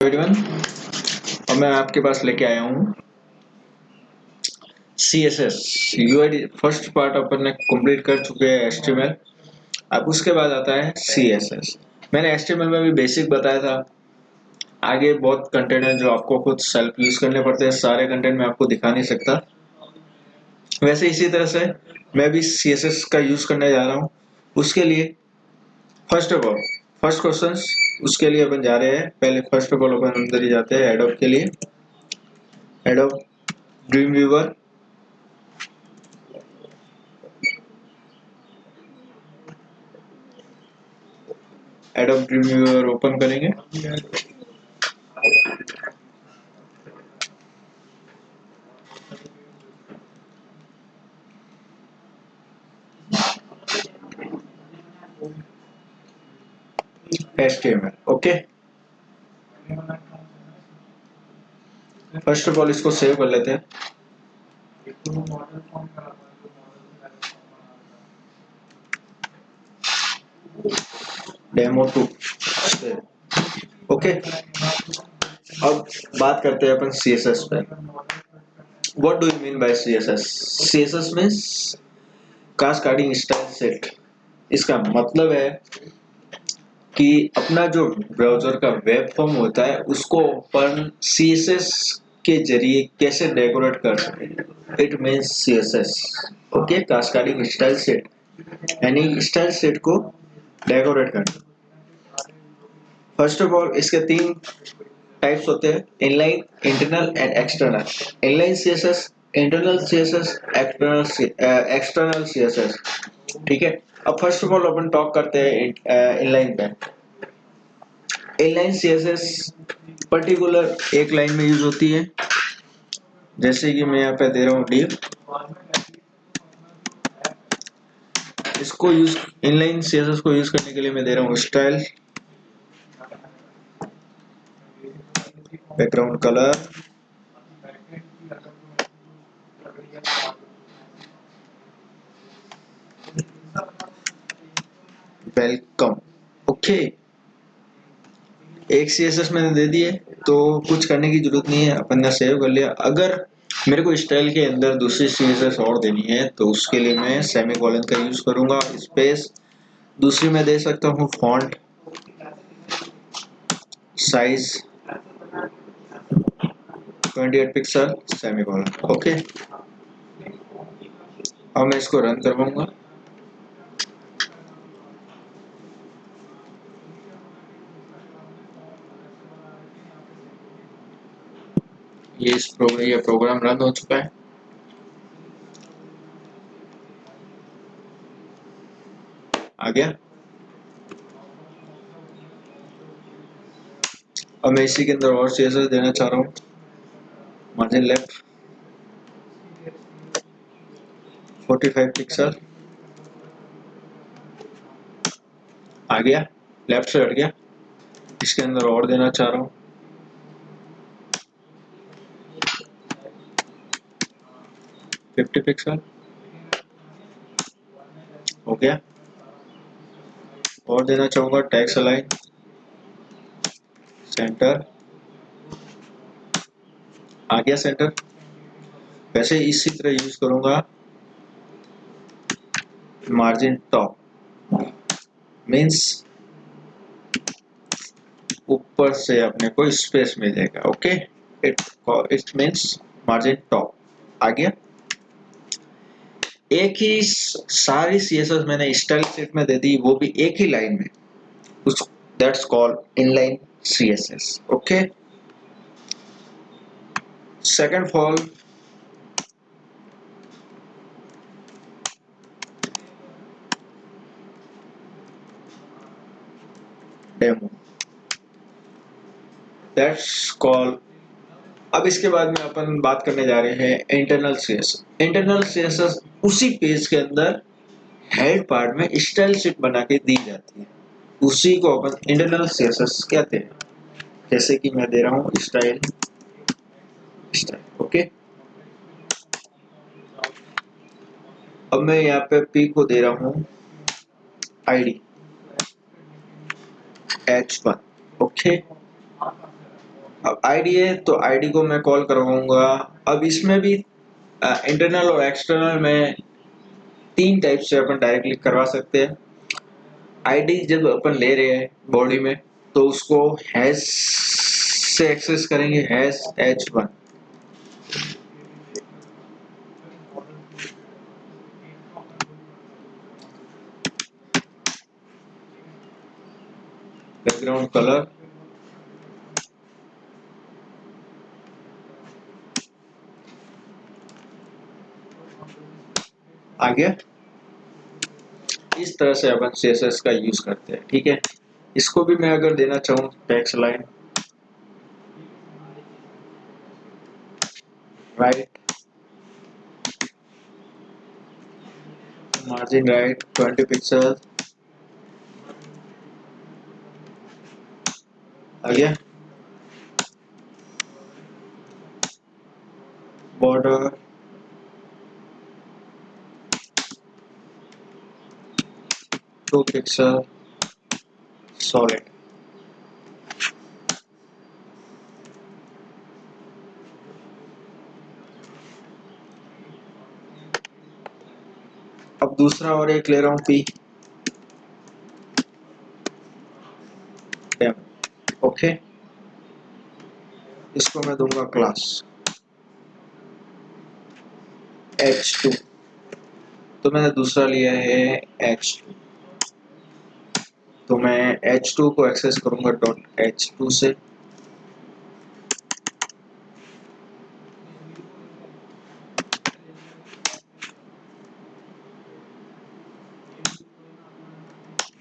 Everyone, और मैं आपके पास लेके आया हूँ CSS यूआईडी। फर्स्ट पार्ट अपन ने कंप्लीट कर चुके हैं HTML। अब उसके बाद आता है CSS। मैंने HTML में भी बेसिक बताया था। आगे बहुत कंटेंट है जो आपको खुद सेल्फ यूज करने पड़ते हैं। सारे कंटेंट मैं आपको दिखा नहीं सकता। वैसे इसी तरह से मैं भी CSS का यूज करने जा रहा हूँ। उसके लिए first of all first question, उसके लिए अपन जा रहे हैं। पहले फर्स्ट ऑफ ऑल अपन अंदर ही जाते हैं एडोब के लिए। Adobe dream viewer, adobe dream viewer open करेंगे। HTML okay. First of all इसको सेव कर लेते हैं। Demo 2 okay. अब बात करते हैं अपन CSS पे। What do you mean by CSS? CSS means cascading style set. इसका मतलब है कि अपना जो ब्राउजर का वेब फॉर्म होता है उसको अपन CSS के जरिए कैसे डेकोरेट कर सकते। It means CSS okay, cascading style set, यानी स्टाइल सेट को डेकोरेट करना। फर्स्ट ऑफ ऑल इसके तीन टाइप्स होते हैं: inline, internal and external. Inline CSS, internal CSS, external CSS। ठीक है। अब first of all upon talk करते हैं इनलाइन पे। इनलाइन CSS पर्टिकुलर एक लाइन में यूज होती है, जैसे कि मैं यहाँ पे दे रहा हूँ div। इसको यूज इनलाइन CSS को यूज करने के लिए मैं दे रहा हूँ style, background colour, welcome okay. एक CSS मैंने दे दिए तो कुछ करने की जरूरत नहीं है, अपन ने सेव कर लिया। अगर मेरे को स्टाइल के अंदर दूसरी CSS और देनी है तो उसके लिए मैं सेमीकोलन का यूज करूंगा, स्पेस। दूसरी मैं दे सकता हूँ font size 28 pixel, semicolon okay. अब मैं इसको रन करवाऊंगा। ये प्रोग्राम रन हो चुका है। आ गया। अब मैं इसी के अंदर और CSS देना चाह रहा हूँ। मार्जिन लेफ्ट 45 पिक्सल, आ गया, लेफ्ट से हट गया। इसके अंदर और देना चाह रहा हूँ 50 पिक्सल, हो गया। और देना चाहूंगा टेक्स्ट अलाइन सेंटर, आ गया सेंटर। वैसे इसी तरह यूज करूंगा मार्जिन टॉप, मीन्स ऊपर से अपने को स्पेस मिलेगा okay. It means margin top, आ गया। एक ही सारी CSS मैंने स्टाइल सेट में दे दी, वो भी एक ही लाइन में। That's called inline CSS okay. Second fall demo, that's call. अब इसके बाद में अपन बात करने जा रहे हैं इंटरनल CSS। इंटरनल CSS उसी पेज के अंदर हेड पार्ट में स्टाइल शीट बना के दी जाती है, उसी को अपन इंटरनल CSS कहते हैं। जैसे कि मैं दे रहा हूँ स्टाइल स्टाइल ओके। अब मैं यहाँ पे P को दे रहा हूँ ID H1 ओके। अब आईडी है तो आईडी को मैं कॉल करवाऊंगा। अब इसमें भी इंटरनल और एक्सटर्नल में तीन टाइप से अपन डायरेक्टली करवा सकते हैं। आईडी जब अपन ले रहे हैं बॉडी में तो उसको हैश से एक्सेस करेंगे, हैश h1। बैकग्राउंड कलर आ गया। इस तरह से अपन CSS का यूज करते हैं, ठीक है। इसको भी मैं अगर देना चाहूँ text line, right, margin right 20 pixel आ गया। Border 2 pixel solid. अब दूसरा और एक ले रहा हूँ पी, ओके। इसको मैं दूंगा क्लास h2। तो मैंने दूसरा लिया है h2, तो मैं h2 को एक्सेस करूंगा डॉट h2 से।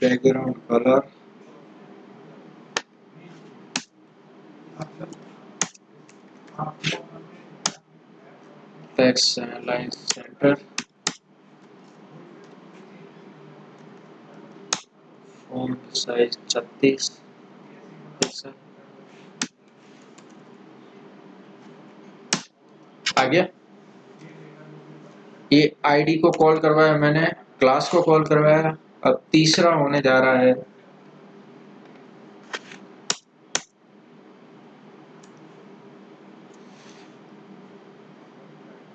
Background colour text line centre, font size 36 pixel आ गया। ये आईडी को कॉल करवाया मैंने, क्लास को कॉल करवाया। अब तीसरा होने जा रहा है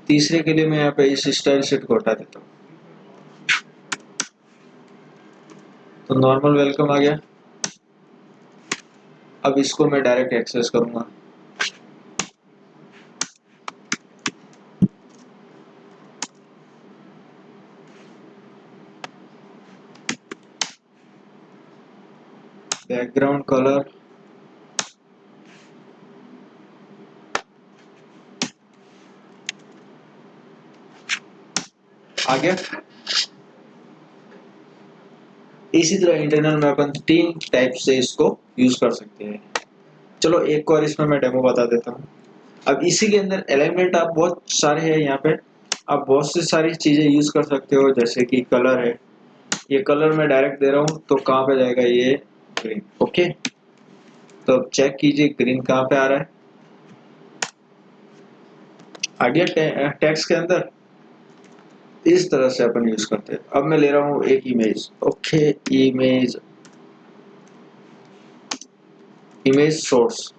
तीसरे के लिए मैं यहाँ पे इस स्टाइल शीट को हटा देता हूँ, तो नॉर्मल वेलकम आ गया। अब इसको मैं डायरेक्ट एक्सेस करूंगा, बैकग्राउंड कलर आ गया। इसी तरह इंटरनल में अपन तीन टाइप से इसको यूज कर सकते हैं। चलो एक और इसमें मैं डेमो बता देता हूँ। अब इसी के अंदर एलिमेंट आप बहुत सारे हैं, यहाँ पे आप बहुत सी सारी चीजें यूज कर सकते हो, जैसे कि कलर है। ये कलर मैं डायरेक्ट दे रहा हूँ तो कहाँ पे जाएगा, ये ग्रीन, ओके। तो अब चेक कीजिए ग्रीन कहाँ पे आ रहा है, आ गया टेक्स्ट के अंदर। इस तरह से अपन यूज करते हैं। अब मैं ले रहा हूँ एक image, okay. Image, image source,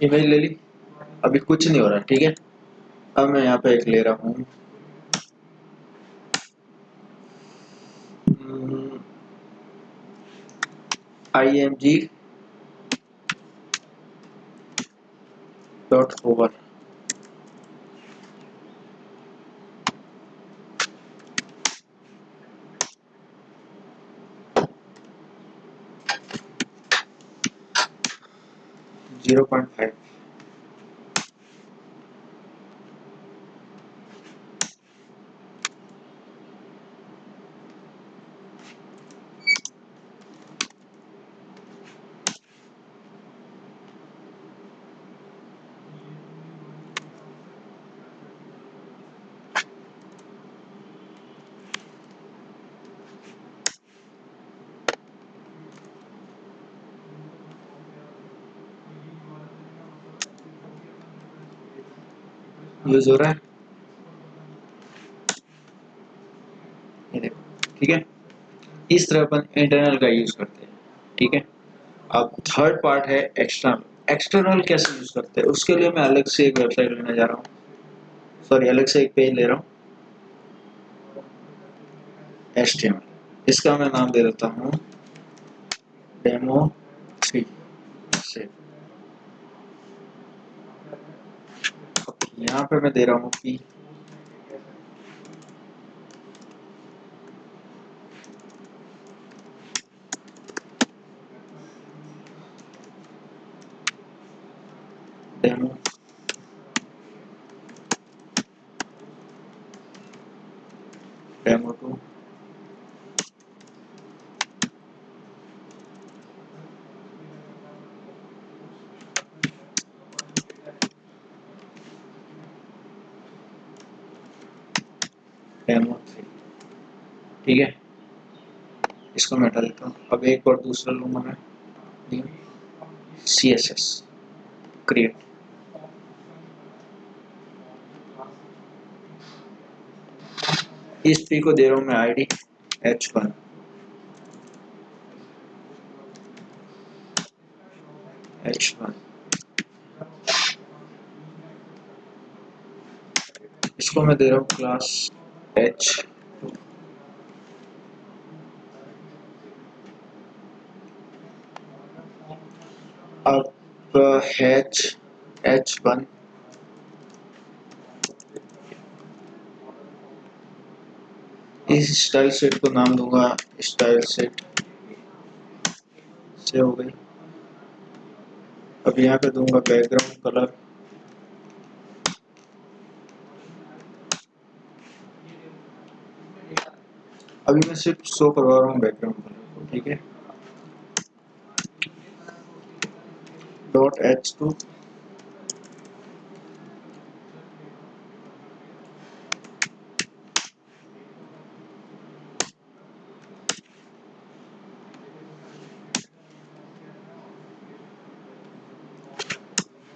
image ले ली। अभी कुछ नहीं हो रहा, ठीक है। अब मैं यहाँ पे एक ले रहा हूँ img डॉट ओवर, 0.5। यूज हो रहा है, ये देखो, ठीक है। इस तरह अपन इंटरनल का यूज करते हैं, ठीक है। अब थर्ड पार्ट है एक्सटर्नल। एक्सटर्नल कैसे यूज करते हैं, उसके लिए मैं अलग से एक वेबसाइट लेने जा रहा हूँ, सॉरी अलग से एक पेज ले रहा हूँ, HTML। इसका मैं नाम दे देता हूँ डेमो 3 से। यहाँ पे मैं दे रहा हूँ कि डेमो डेमो 2 डेमो 3, ठीक है। इसको मैं हटा देता हूँ। अब एक और दूसरा लूँगा मैं, CSS क्रिएट। इस पी को दे रहा हूँ मैं ID H1, H1। इसको मैं दे रहा हूँ क्लास H2। अब H1 इस स्टाइल सेट को नाम दूंगा स्टाइल सेट, से हो गई। अब यहाँ पे दूंगा बैकग्राउंड कलर, अभी मैं सिर्फ शो करवा रहा हूँ बैकग्राउंड कलर को, ठीक है। .H2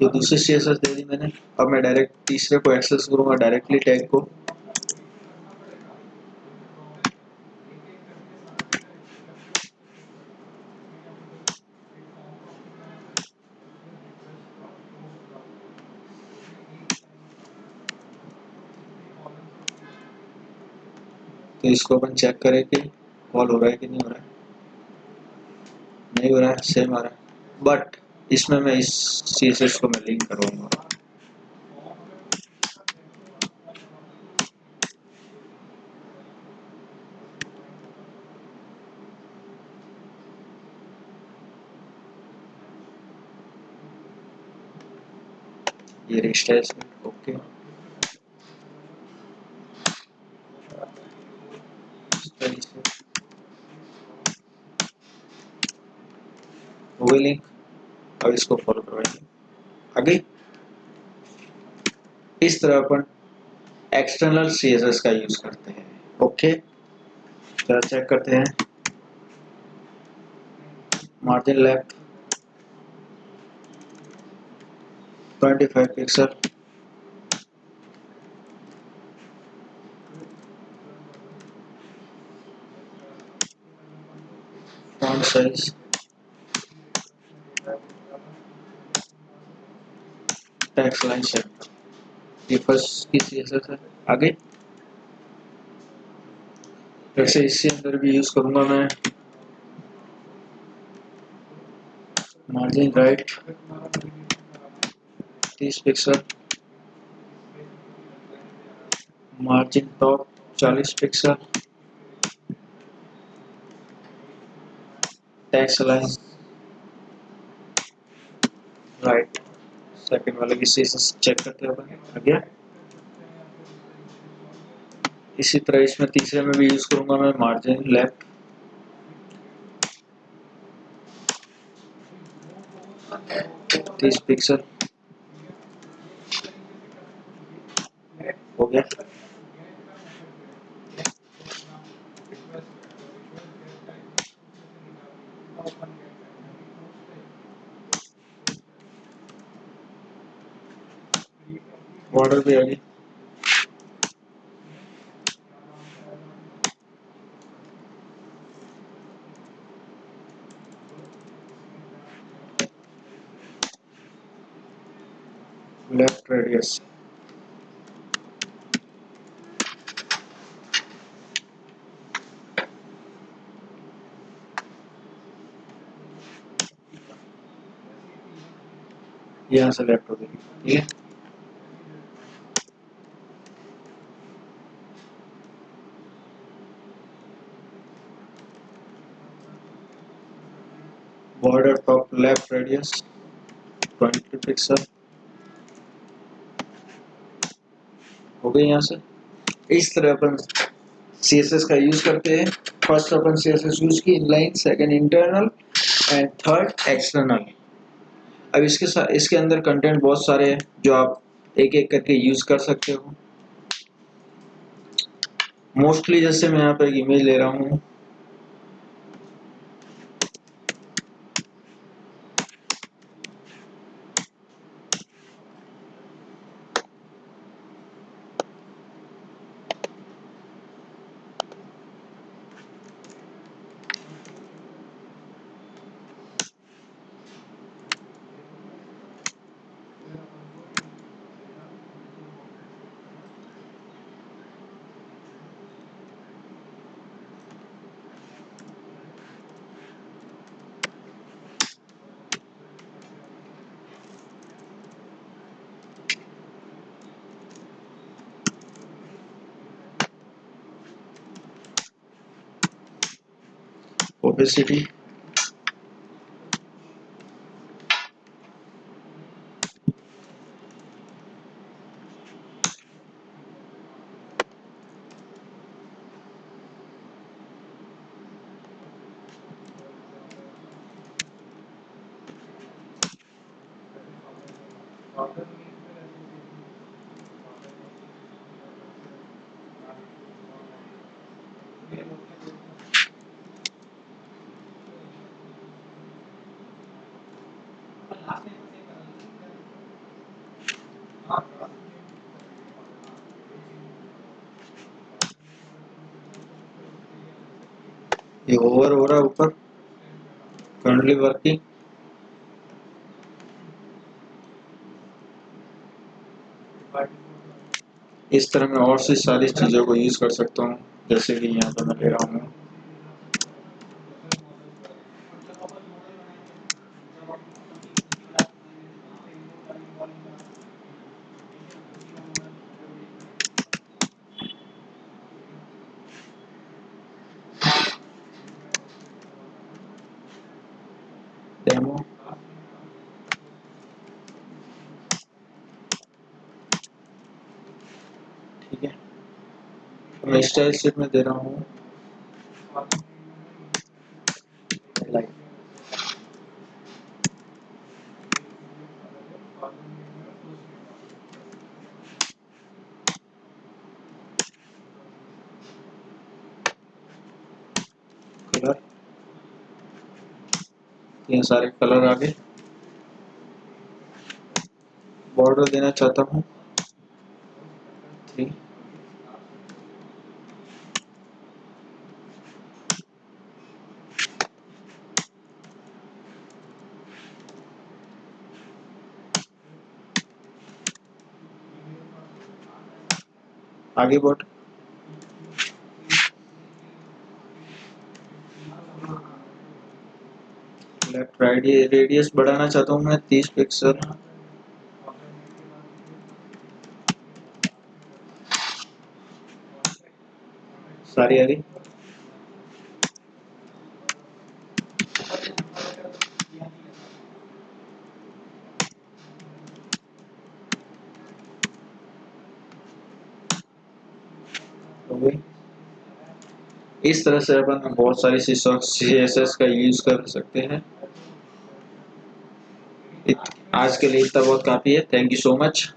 ये दूसरी CSS दे दी मैंने। अब मैं डायरेक्ट तीसरे को एक्सेस करूंगा डायरेक्टली टैग को, तो इसको अपन चेक करें कि कॉल हो रहा है कि नहीं हो रहा है। नहीं हो रहा है, सेम आ रहा है, बट इसमें मैं इस CSS को मैं लिंक करवाऊंगा। ये रिस्टाइलमेंट ओके, इस तरीके से हो गई लिंक। अब इसको फॉलो करवाएंगे आगे। इस तरह अपन एक्सटर्नल CSS का यूज करते हैं, ओके। चलो चेक करते हैं। Margin left 25 pixel, font size, text line set, ये फर्स्ट की CSS है। आगे वैसे इसके अंदर भी यूज करूंगा मैं margin right 30 pixel, margin top 40 pixel, text line right. Second वाले की CSS चेक करते हैं अपन आगे। इसी तरह इसमें तीसरे में भी यूज करूंगा मैं मार्जिन लेफ्ट 30 पिक्सल, हो गया। बॉर्डर भी आ गई। लेफ्ट रेडियस, यहाँ से लेफ्ट हो गई। ठीक है, border top left radius 20 pixel हो गई। यहाँ से इस तरह अपन CSS का यूज करते हैं। फर्स्ट अपन CSS यूज की inline, second internal and third external. अब इसके साथ इसके अंदर कंटेंट बहुत सारे हैं जो आप एक एक करके यूज कर सकते हो। मोस्टली जैसे मैं यहाँ पे एक इमेज ले रहा हूँ, ओपेसिटी, ये ओवर हो रहा है ऊपर, करंटली वर्किंग। इस तरह मैं और सी सारी चीजों को यूज कर सकता हूँ, जैसे कि यहाँ पे मैं ले रहा हूँ डेमो। ठीक है, मैं स्टाइल शीट में दे रहा हूँ लाइट कलर, ये सारे कलर आ गए। बॉर्डर देना चाहता हूँ 3, आगे बॉर्डर, लेफ्ट राइट, ये रेडियस बढ़ाना चाहता हूँ मैं 30 पिक्सल। सारी आ गई। हो गई। इस तरह से अपन बहुत सारी CSS का यूज कर सकते हैं। आज के लिए इतना बहुत काफी है। Thank you so much.